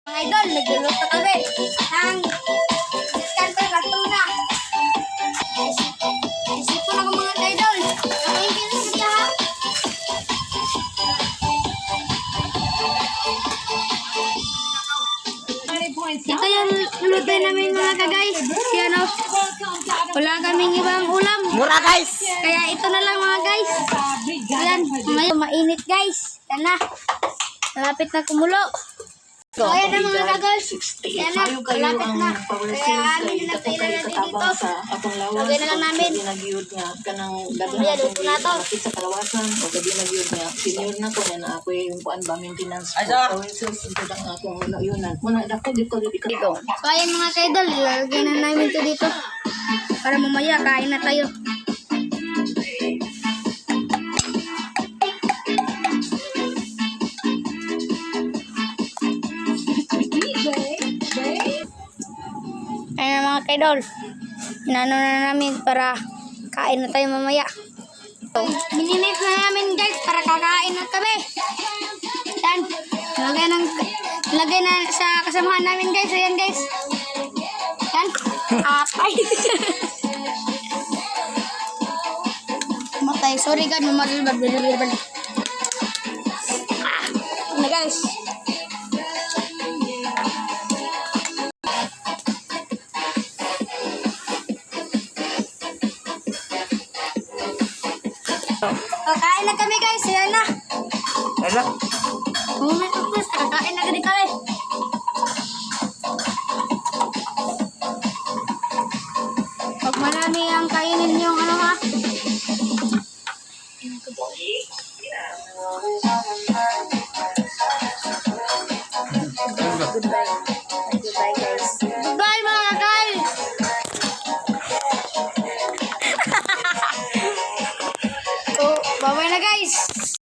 Mga idol, nagluluto kami ng discount na tuna. Isipon ako mga idol. Ang ingin siya. Ito yung luto namin mga ka-guys. Yan o. Wala kaming ibang ulam. Mura guys! Kaya ito na lang mga guys. Ayan, ngayon mainit guys. Yan na. Malapit na kumulo. So, ayan na mga ka-guys. Yan na, malapit na. Kaya amin na ilalagay dito. Lagay na lang namin. Ayan, luto na to. Sa kalawasan, o gabi nagyod nga, senior na ko na ako yung kuan ba, maintenance Ay, for sir. provinces, ito lang akong yunan. Muna, dako dito. So ayan mga ka-idol, ilalagay na namin ito dito. Para mamaya kain na tayo. Ayan na mga ka-idol. Inano na namin para kain na tayo mamaya. So, mininit na namin guys para kakain na kami. Yan. Lagay na sa kasamahan namin guys. Ayan guys. Yan. Atay. Matay. Sorry God. Mamalibad. Na guys. Kakain na kami guys. Ayan na. Ala, Moment of truth. Kakain na kami. Pag marami ang kainin yung ano ha. Goodbye guys. Goodbye mga guys. So, bye-bye na guys.